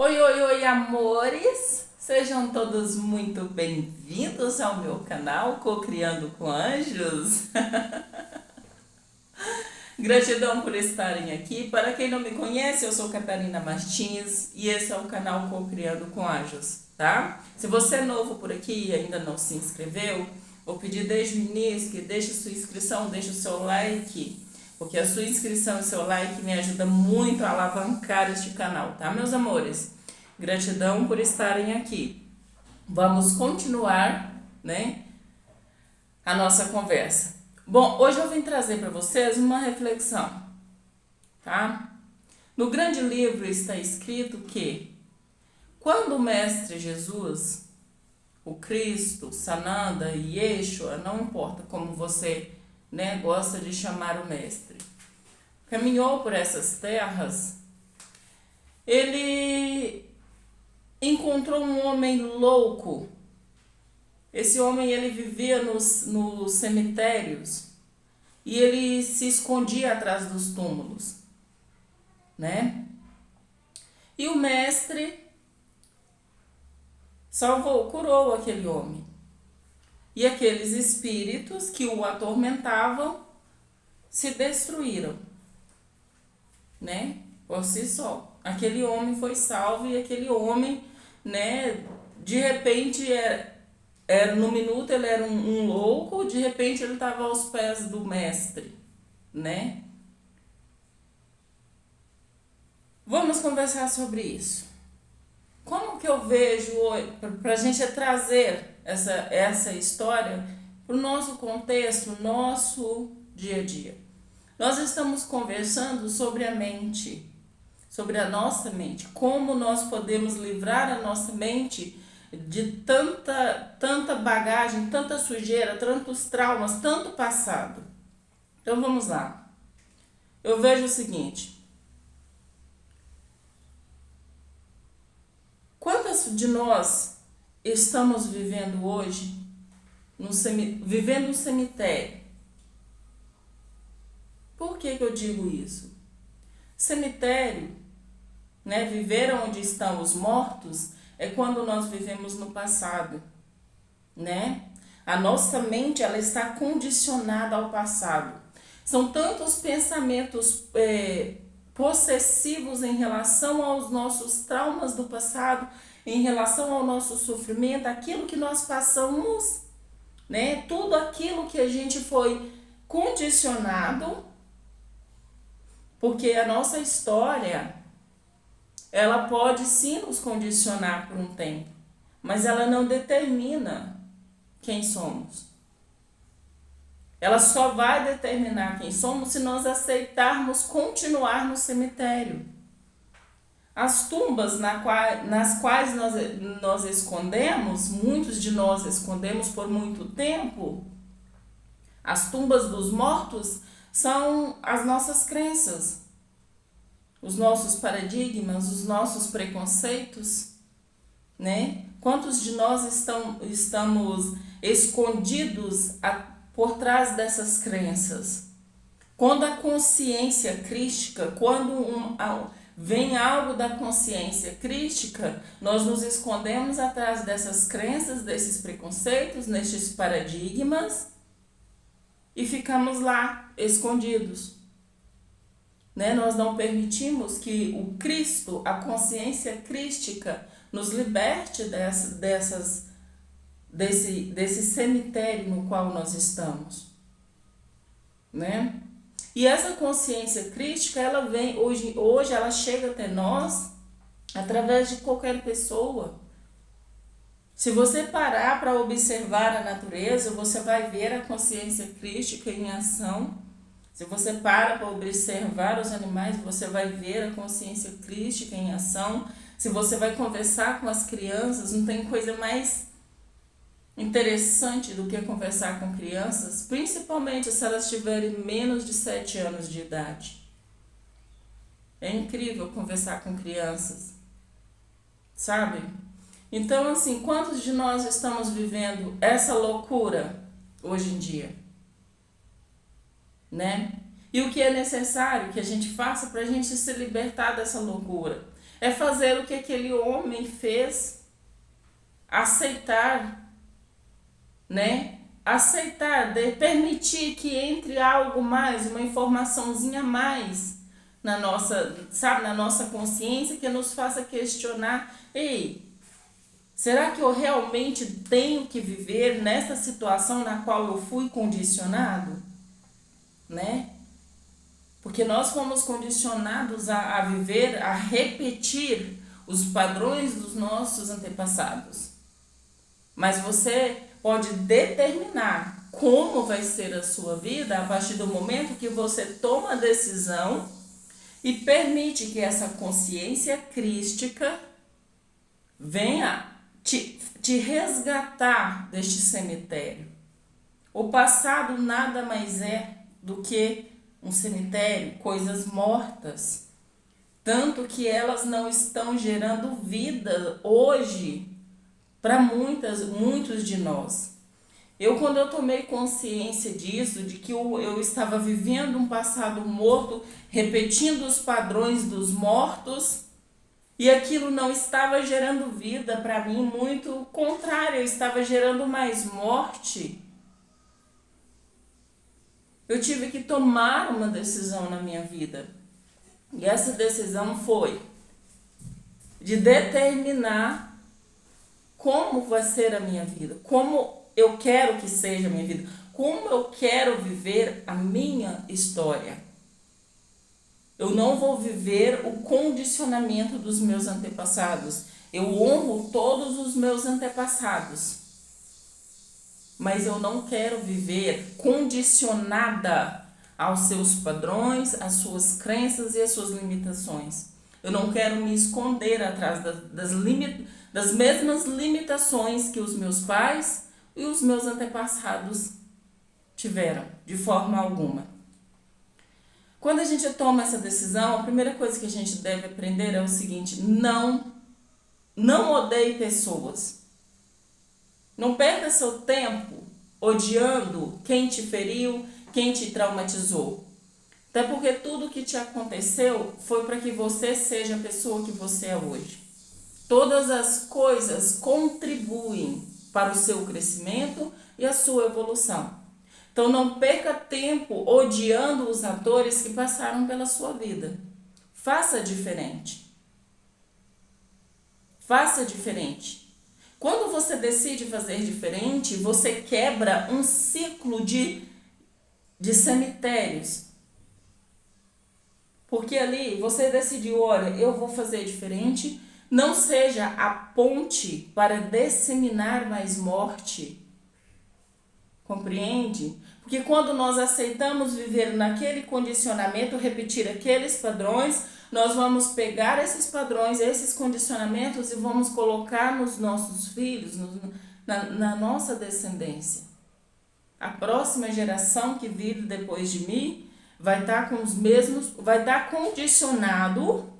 Oi, oi, oi, amores! Sejam todos muito bem-vindos ao meu canal Cocriando com Anjos. Gratidão por estarem aqui. Para quem não me conhece, eu sou Catarina Martins e esse é o canal Cocriando com Anjos, tá? Se você é novo por aqui e ainda não se inscreveu, vou pedir desde o início que deixe sua inscrição, deixe o seu like, porque a sua inscrição e seu like me ajuda muito a alavancar este canal, tá, meus amores? Gratidão por estarem aqui. Vamos continuar, né, a nossa conversa. Bom, hoje eu vim trazer para vocês uma reflexão, tá? No grande livro está escrito que quando o Mestre Jesus, o Cristo, Sananda e Yeshua, não importa como você, né, gosta de chamar o Mestre, caminhou por essas terras, ele encontrou um homem louco. Esse homem, ele vivia nos cemitérios e ele se escondia atrás dos túmulos, né? E o mestre curou aquele homem. E aqueles espíritos que o atormentavam se destruíram, né? Por si só. Aquele homem foi salvo e aquele homem, né, de repente, no minuto ele era um louco, de repente ele estava aos pés do mestre, né? Vamos conversar sobre isso. Como que eu vejo, para a gente trazer essa história para o nosso contexto, nosso dia a dia? Nós estamos conversando sobre a mente, sobre a nossa mente, como nós podemos livrar a nossa mente de tanta bagagem, tanta sujeira, tantos traumas, tanto passado. Então vamos lá. Eu vejo o seguinte: quantas de nós estamos vivendo hoje, vivendo um cemitério? Por que eu digo isso? Cemitério, né, viver onde estão os mortos, é quando nós vivemos no passado, né? A nossa mente, ela está condicionada ao passado. São tantos pensamentos possessivos em relação aos nossos traumas do passado, em relação ao nosso sofrimento, aquilo que nós passamos, né? Tudo aquilo que a gente foi condicionado, porque a nossa história, ela pode sim nos condicionar por um tempo, mas ela não determina quem somos. Ela só vai determinar quem somos se nós aceitarmos continuar no cemitério. As tumbas nas quais nós escondemos, muitos de nós escondemos por muito tempo, as tumbas dos mortos são as nossas crenças, os nossos paradigmas, os nossos preconceitos, né? Quantos de nós estamos escondidos por trás dessas crenças? Quando a consciência crística, vem algo da consciência crística, nós nos escondemos atrás dessas crenças, desses preconceitos, nestes paradigmas e ficamos lá escondidos. Né? Nós não permitimos que o Cristo, a consciência crística, nos liberte desse cemitério no qual nós estamos, né? E essa consciência crística, ela vem hoje ela chega até nós através de qualquer pessoa. Se você parar para observar a natureza, você vai ver a consciência crística em ação. Se você para observar os animais, você vai ver a consciência crística em ação. Se você vai conversar com as crianças, não tem coisa mais interessante do que conversar com crianças, principalmente se elas tiverem menos de 7 anos de idade. É incrível conversar com crianças, sabe? Então, assim, quantos de nós estamos vivendo essa loucura hoje em dia? Né? E o que é necessário que a gente faça para a gente se libertar dessa loucura? É fazer o que aquele homem fez, aceitar, né? Aceitar, permitir que entre algo mais, uma informaçãozinha a mais na nossa, sabe, na nossa consciência, que nos faça questionar: ei, será que eu realmente tenho que viver nessa situação na qual eu fui condicionado, né? Porque nós fomos condicionados a viver, a repetir os padrões dos nossos antepassados. Mas você pode determinar como vai ser a sua vida a partir do momento que você toma a decisão e permite que essa consciência crística venha te resgatar deste cemitério. O passado nada mais é do que um cemitério, coisas mortas, tanto que elas não estão gerando vida hoje para muitos de nós. Quando eu tomei consciência disso, de que eu estava vivendo um passado morto, repetindo os padrões dos mortos, e aquilo não estava gerando vida para mim, muito contrário, eu estava gerando mais morte. Eu tive que tomar uma decisão na minha vida. E essa decisão foi de determinar como vai ser a minha vida, como eu quero que seja a minha vida, como eu quero viver a minha história. Eu não vou viver o condicionamento dos meus antepassados. Eu honro todos os meus antepassados. Mas eu não quero viver condicionada aos seus padrões, às suas crenças e às suas limitações. Eu não quero me esconder atrás das mesmas limitações que os meus pais e os meus antepassados tiveram, de forma alguma. Quando a gente toma essa decisão, a primeira coisa que a gente deve aprender é o seguinte: não odeie pessoas. Não perca seu tempo odiando quem te feriu, quem te traumatizou. Até porque tudo que te aconteceu foi para que você seja a pessoa que você é hoje. Todas as coisas contribuem para o seu crescimento e a sua evolução. Então não perca tempo odiando os atores que passaram pela sua vida. Faça diferente. Faça diferente. Quando você decide fazer diferente, você quebra um ciclo de cemitérios. Porque ali você decidiu: olha, eu vou fazer diferente. Não seja a ponte para disseminar mais morte. Compreende? Porque quando nós aceitamos viver naquele condicionamento, repetir aqueles padrões, nós vamos pegar esses padrões, esses condicionamentos e vamos colocar nos nossos filhos, na nossa descendência. A próxima geração que vive depois de mim vai estar com os mesmos, vai estar condicionado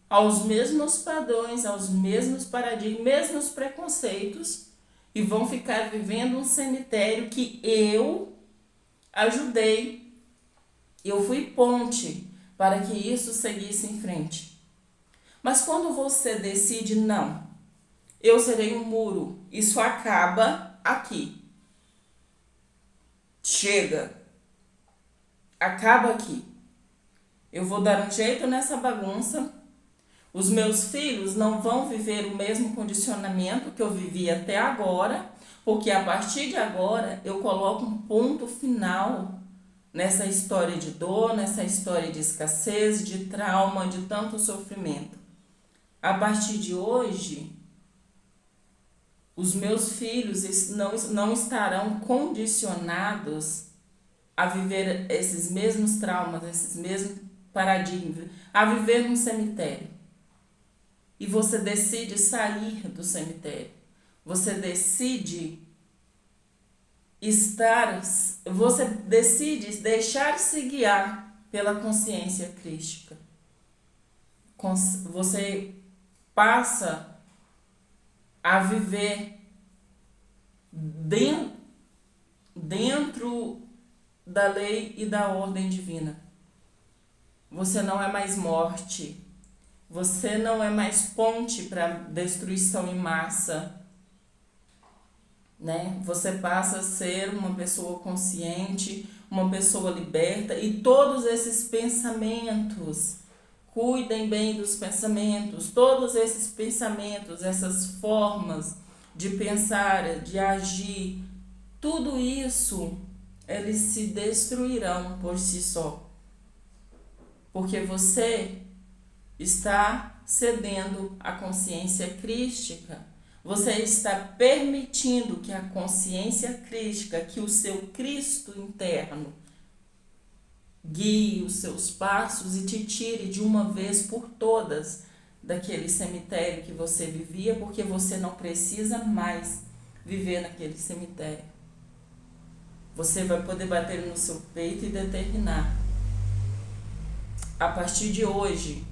aos mesmos padrões, aos mesmos paradigmas, mesmos preconceitos, e vão ficar vivendo um cemitério que eu ajudei, eu fui ponte para que isso seguisse em frente. Mas quando você decide: não, eu serei um muro, isso acaba aqui, chega, acaba aqui, eu vou dar um jeito nessa bagunça. Os meus filhos não vão viver o mesmo condicionamento que eu vivi até agora, porque a partir de agora eu coloco um ponto final nessa história de dor, nessa história de escassez, de trauma, de tanto sofrimento. A partir de hoje, os meus filhos não estarão condicionados a viver esses mesmos traumas, esses mesmos paradigmas, a viver num cemitério. E você decide sair do cemitério. Você decide você decide deixar-se guiar pela consciência crística. Você passa a viver dentro da lei e da ordem divina. Você não é mais morte. Você não é mais ponte para destruição em massa, né? Você passa a ser uma pessoa consciente, uma pessoa liberta, e todos esses pensamentos, cuidem bem dos pensamentos, todos esses pensamentos, essas formas de pensar, de agir, tudo isso, eles se destruirão por si só. Porque você está cedendo à consciência crística. Você está permitindo que a consciência crística, que o seu Cristo interno, guie os seus passos e te tire de uma vez por todas daquele cemitério que você vivia, porque você não precisa mais viver naquele cemitério. Você vai poder bater no seu peito e determinar: a partir de hoje,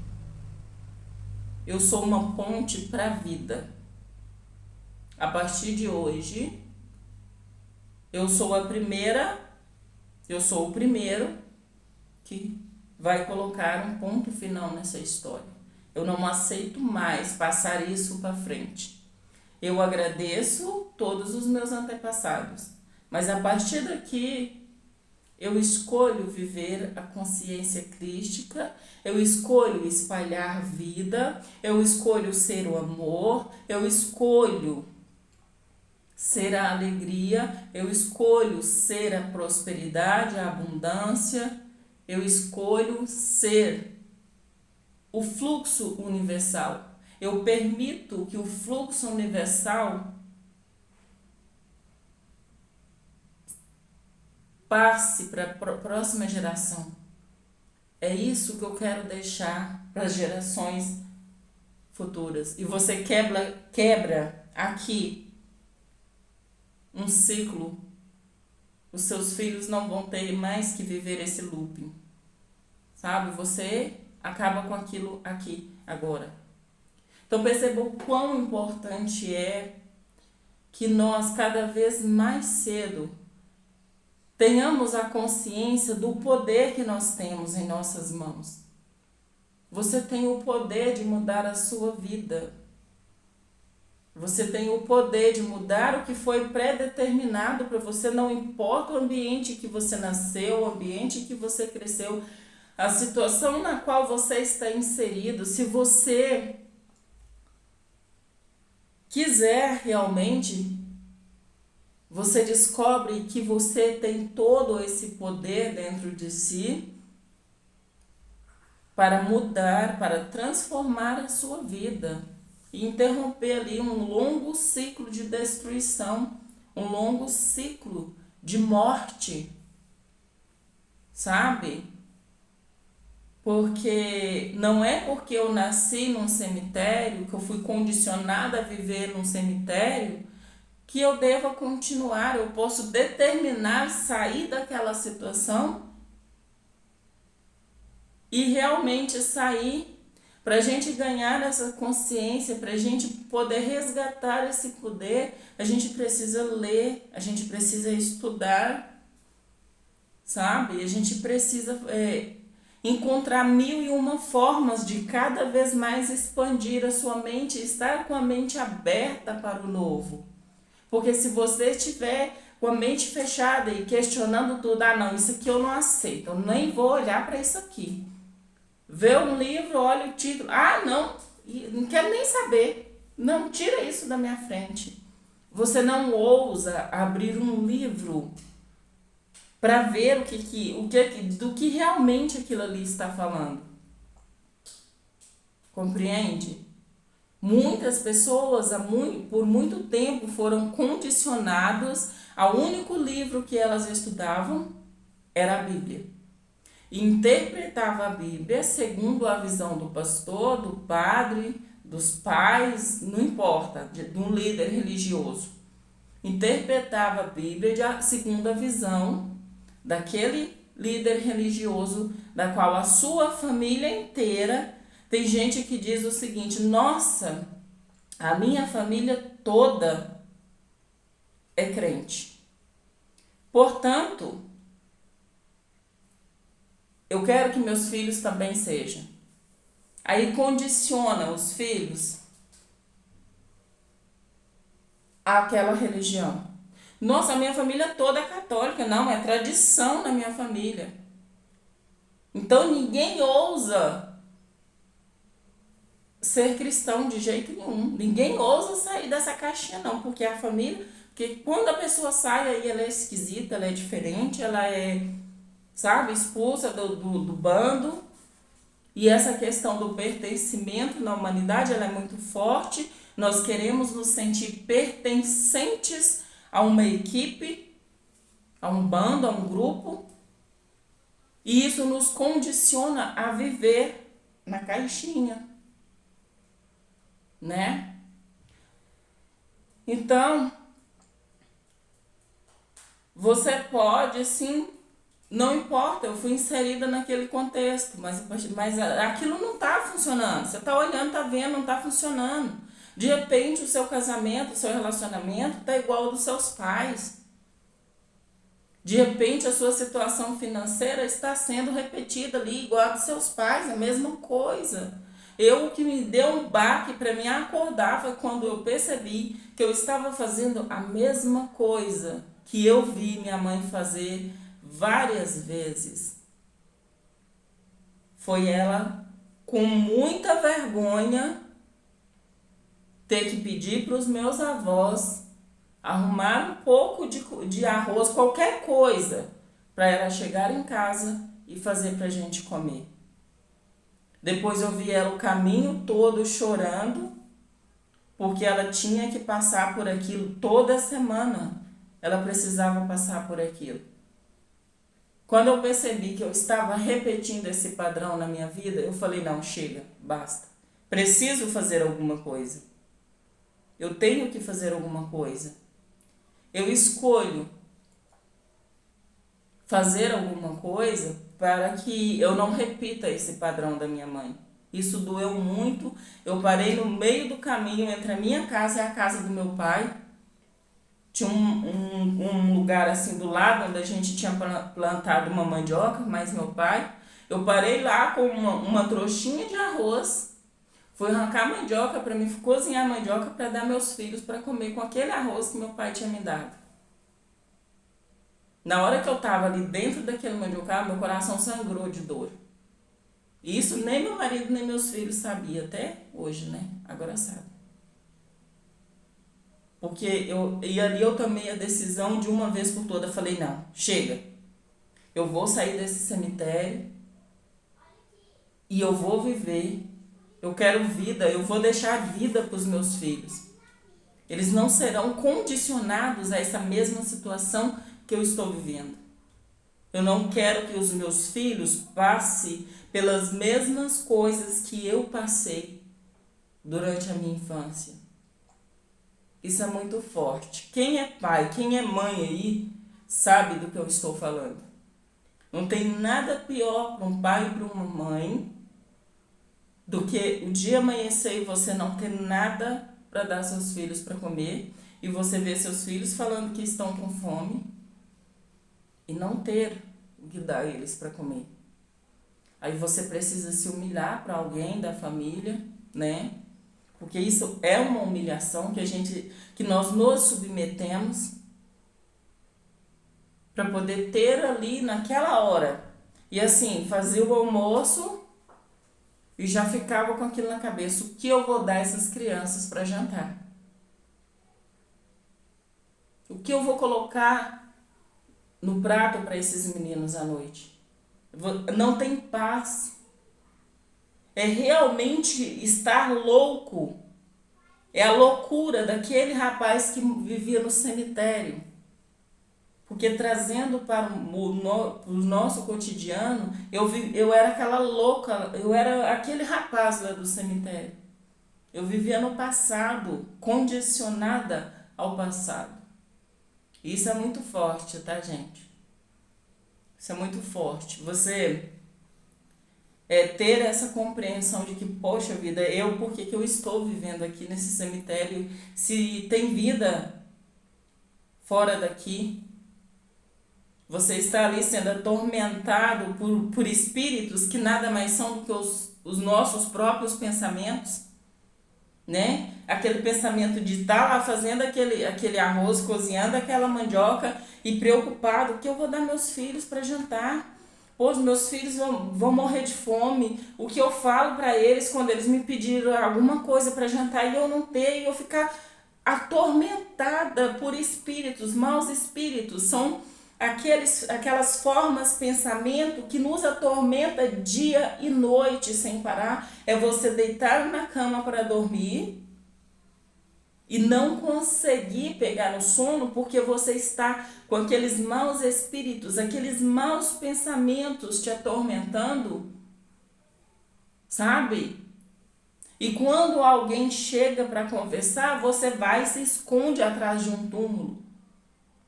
eu sou uma ponte para a vida. A partir de hoje, eu sou o primeiro que vai colocar um ponto final nessa história. Eu não aceito mais passar isso para frente. Eu agradeço todos os meus antepassados, mas a partir daqui eu escolho viver a consciência crística, eu escolho espalhar vida, eu escolho ser o amor, eu escolho ser a alegria, eu escolho ser a prosperidade, a abundância, eu escolho ser o fluxo universal. Eu permito que o fluxo universal passe para a próxima geração. É isso que eu quero deixar para as gerações futuras. E você quebra aqui um ciclo. Os seus filhos não vão ter mais que viver esse looping, sabe? Você acaba com aquilo aqui, agora. Então perceba o quão importante é que nós cada vez mais cedo tenhamos a consciência do poder que nós temos em nossas mãos. Você tem o poder de mudar a sua vida. Você tem o poder de mudar o que foi pré-determinado para você, não importa o ambiente que você nasceu, o ambiente que você cresceu, a situação na qual você está inserido. Se você quiser realmente, você descobre que você tem todo esse poder dentro de si para mudar, para transformar a sua vida e interromper ali um longo ciclo de destruição, um longo ciclo de morte, sabe? Porque não é porque eu nasci num cemitério, que eu fui condicionada a viver num cemitério, que eu deva continuar. Eu posso determinar sair daquela situação e realmente sair. Para a gente ganhar essa consciência, para a gente poder resgatar esse poder, a gente precisa ler, a gente precisa estudar, sabe? A gente precisa encontrar 1001 formas de cada vez mais expandir a sua mente, estar com a mente aberta para o novo. Porque se você estiver com a mente fechada e questionando tudo, não, isso aqui eu não aceito, eu nem vou olhar para isso aqui. Vê um livro, olha o título, não quero nem saber, não, tira isso da minha frente. Você não ousa abrir um livro para ver do que realmente aquilo ali está falando. Compreende? Muitas pessoas por muito tempo foram condicionados ao único livro que elas estudavam, era a Bíblia. E interpretava a Bíblia segundo a visão do pastor, do padre, dos pais, não importa, de um líder religioso. Interpretava a Bíblia segundo a visão daquele líder religioso, da qual a sua família inteira. Tem gente que diz o seguinte: nossa, a minha família toda é crente. Portanto, eu quero que meus filhos também sejam. Aí condiciona os filhos àquela religião. Nossa, a minha família toda é católica. Não, é tradição na minha família. Então ninguém ousa ser cristão de jeito nenhum. Ninguém ousa sair dessa caixinha, não, porque a família. Porque quando a pessoa sai, aí ela é esquisita, ela é diferente, ela é, sabe, expulsa do bando. E essa questão do pertencimento na humanidade, ela é muito forte. Nós queremos nos sentir pertencentes a uma equipe, a um bando, a um grupo. E isso nos condiciona a viver na caixinha, né? Então, você pode, sim, não importa, eu fui inserida naquele contexto, mas aquilo não está funcionando. Você está olhando, está vendo, não está funcionando. De repente, o seu casamento, o seu relacionamento está igual ao dos seus pais. De repente, a sua situação financeira está sendo repetida ali, igual a dos seus pais, a mesma coisa. O que me deu um baque para me acordar foi quando eu percebi que eu estava fazendo a mesma coisa que eu vi minha mãe fazer várias vezes. Foi ela, com muita vergonha, ter que pedir para os meus avós arrumar um pouco de arroz, qualquer coisa, para ela chegar em casa e fazer para a gente comer. Depois eu vi ela o caminho todo chorando, porque ela tinha que passar por aquilo toda semana. Ela precisava passar por aquilo. Quando eu percebi que eu estava repetindo esse padrão na minha vida, eu falei, não, chega, basta. Preciso fazer alguma coisa. Eu tenho que fazer alguma coisa. Eu escolho fazer alguma coisa para que eu não repita esse padrão da minha mãe. Isso doeu muito. Eu parei no meio do caminho entre a minha casa e a casa do meu pai. Tinha um lugar assim do lado onde a gente tinha plantado uma mandioca, mais meu pai. Eu parei lá com uma trouxinha de arroz. Fui arrancar a mandioca para mim cozinhar a mandioca para dar meus filhos para comer com aquele arroz que meu pai tinha me dado. Na hora que eu estava ali dentro daquele mandioca, meu coração sangrou de dor. Isso nem meu marido nem meus filhos sabiam até hoje, né? Agora sabe. Porque ali eu tomei a decisão de uma vez por todas. Falei, não, chega. Eu vou sair desse cemitério e eu vou viver. Eu quero vida, eu vou deixar vida para os meus filhos. Eles não serão condicionados a essa mesma situação que eu estou vivendo. Eu não quero que os meus filhos passem pelas mesmas coisas que eu passei durante a minha infância. Isso é muito forte. Quem é pai, quem é mãe aí, sabe do que eu estou falando. Não tem nada pior para um pai e para uma mãe do que o dia amanhecer e você não ter nada para dar aos seus filhos para comer e você ver seus filhos falando que estão com fome e não ter o que dar a eles para comer. Aí você precisa se humilhar para alguém da família, né? Porque isso é uma humilhação que nós nos submetemos para poder ter ali naquela hora. E assim, fazia o almoço e já ficava com aquilo na cabeça. O que eu vou dar a essas crianças para jantar? O que eu vou colocar no prato para esses meninos à noite? Não tem paz. É realmente estar louco. É a loucura daquele rapaz que vivia no cemitério. Porque trazendo para o nosso cotidiano, eu era aquela louca, eu era aquele rapaz lá do cemitério. Eu vivia no passado, condicionada ao passado. Isso é muito forte, tá, gente? Isso é muito forte. Você ter essa compreensão de que, poxa vida, por que eu estou vivendo aqui nesse cemitério? Se tem vida fora daqui, você está ali sendo atormentado por espíritos que nada mais são do que os nossos próprios pensamentos, né? Aquele pensamento de estar lá fazendo aquele arroz, cozinhando aquela mandioca e preocupado que eu vou dar meus filhos para jantar. Pô, os meus filhos vão morrer de fome. O que eu falo para eles quando eles me pediram alguma coisa para jantar e eu não ter, e eu ficar atormentada por espíritos, maus espíritos. São aquelas formas de pensamento que nos atormenta dia e noite sem parar. É você deitar na cama para dormir e não conseguir pegar no sono porque você está com aqueles maus espíritos, aqueles maus pensamentos te atormentando, sabe? E quando alguém chega para conversar, você vai e se esconde atrás de um túmulo.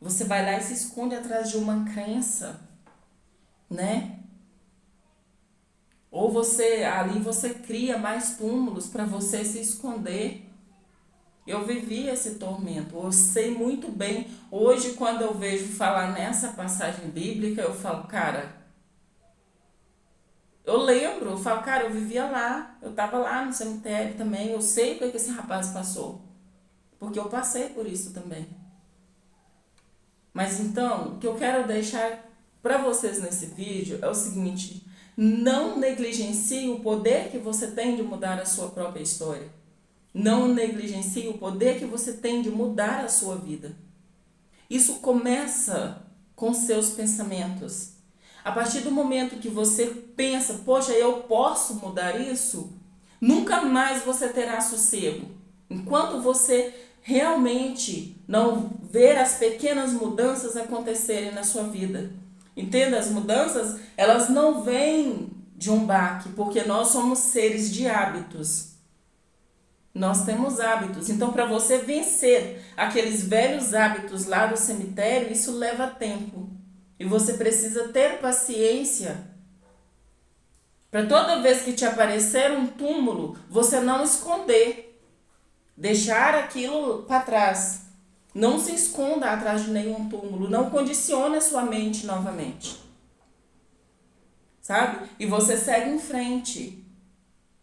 Você vai lá e se esconde atrás de uma crença, né? Ou você cria mais túmulos para você se esconder. Eu vivi esse tormento, eu sei muito bem. Hoje, quando eu vejo falar nessa passagem bíblica, eu falo, cara, eu falo, cara, eu vivia lá, eu estava lá no cemitério também, eu sei o que esse rapaz passou, porque eu passei por isso também. Mas então, o que eu quero deixar para vocês nesse vídeo é o seguinte: não negligencie o poder que você tem de mudar a sua própria história. Não negligencie o poder que você tem de mudar a sua vida. Isso começa com seus pensamentos. A partir do momento que você pensa, poxa, eu posso mudar isso, nunca mais você terá sossego. Enquanto você realmente não ver as pequenas mudanças acontecerem na sua vida. Entenda, as mudanças, elas não vêm de um baque, porque nós somos seres de hábitos. Nós temos hábitos. Então, para você vencer aqueles velhos hábitos lá do cemitério, isso leva tempo. E você precisa ter paciência para toda vez que te aparecer um túmulo, você não esconder. Deixar aquilo para trás. Não se esconda atrás de nenhum túmulo. Não condicione a sua mente novamente. Sabe? E você segue em frente.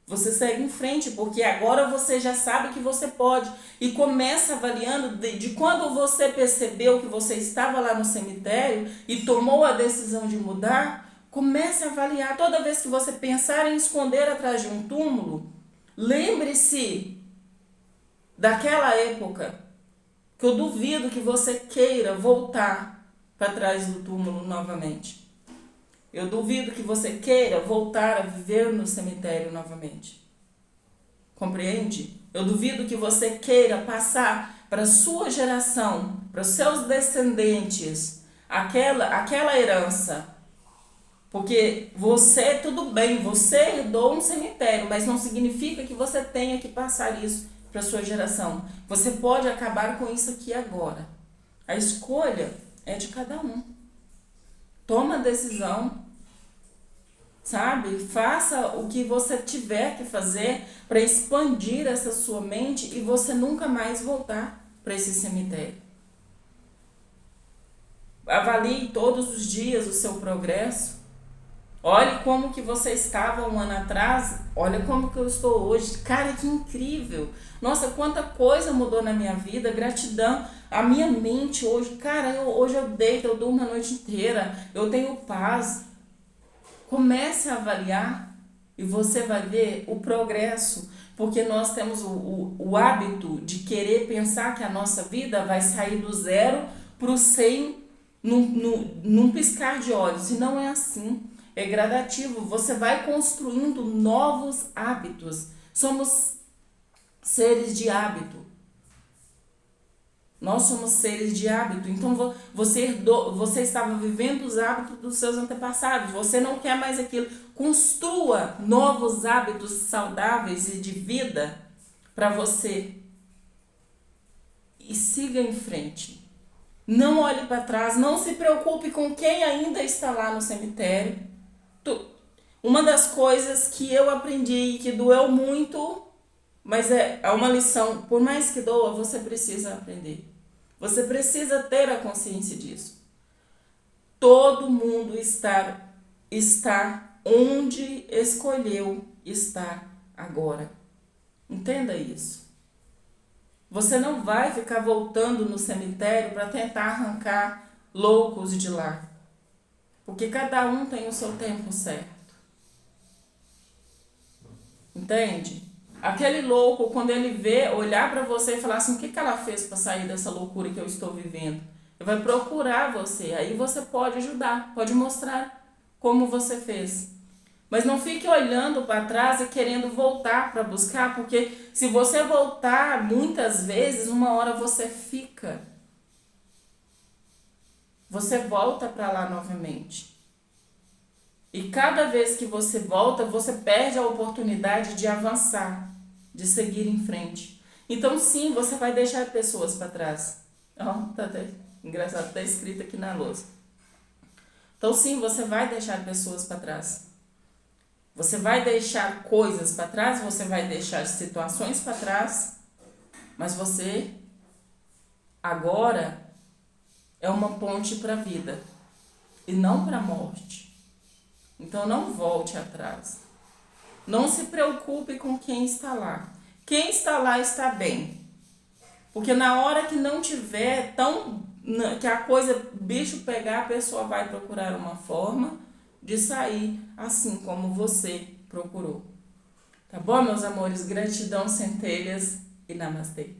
Você segue em frente, porque agora você já sabe que você pode. E começa avaliando de quando você percebeu que você estava lá no cemitério e tomou a decisão de mudar. Comece a avaliar. Toda vez que você pensar em esconder atrás de um túmulo, lembre-se daquela época, que eu duvido que você queira voltar para trás do túmulo novamente. Eu duvido que você queira voltar a viver no cemitério novamente. Compreende? Eu duvido que você queira passar para a sua geração, para os seus descendentes, aquela herança. Porque você, tudo bem, você herdou um cemitério, mas não significa que você tenha que passar isso para sua geração. Você pode acabar com isso aqui agora. A escolha é de cada um. Toma a decisão, sabe? Faça o que você tiver que fazer para expandir essa sua mente e você nunca mais voltar para esse cemitério. Avalie todos os dias o seu progresso. Olhe como que você estava um ano atrás, olha como que eu estou hoje. Cara, que incrível! Nossa, quanta coisa mudou na minha vida, gratidão. A minha mente hoje, cara, hoje eu deito, eu durmo a noite inteira, eu tenho paz. Comece a avaliar e você vai ver o progresso, porque nós temos o hábito de querer pensar que a nossa vida vai sair do 0 para o 100 num piscar de olhos, e não é assim. É gradativo, você vai construindo novos hábitos. Somos seres de hábito. Nós somos seres de hábito. Então você estava vivendo os hábitos dos seus antepassados. Você não quer mais aquilo. Construa novos hábitos saudáveis e de vida para você. E siga em frente. Não olhe para trás. Não se preocupe com quem ainda está lá no cemitério. Uma das coisas que eu aprendi e que doeu muito, mas é uma lição, por mais que doa, você precisa aprender. Você precisa ter a consciência disso. Todo mundo está onde escolheu está agora. Entenda isso. Você não vai ficar voltando no cemitério para tentar arrancar loucos de lá. Porque cada um tem o seu tempo certo. Entende? Aquele louco, quando ele vê, olhar para você e falar assim, o que que ela fez para sair dessa loucura que eu estou vivendo? Ele vai procurar você, aí você pode ajudar, pode mostrar como você fez. Mas não fique olhando para trás e querendo voltar para buscar, porque se você voltar muitas vezes, uma hora você fica. Você volta para lá novamente. E cada vez que você volta, você perde a oportunidade de avançar, de seguir em frente. Então sim, você vai deixar pessoas para trás. Ó, tá até engraçado, tá escrito aqui na lousa. Então sim, você vai deixar pessoas para trás. Você vai deixar coisas para trás, você vai deixar situações para trás, mas você agora é uma ponte para a vida e não para a morte. Então não volte atrás. Não se preocupe com quem está lá. Quem está lá está bem. Porque na hora que não tiver que a coisa, bicho pegar, a pessoa vai procurar uma forma de sair assim como você procurou. Tá bom, meus amores? Gratidão, centelhas e namastê.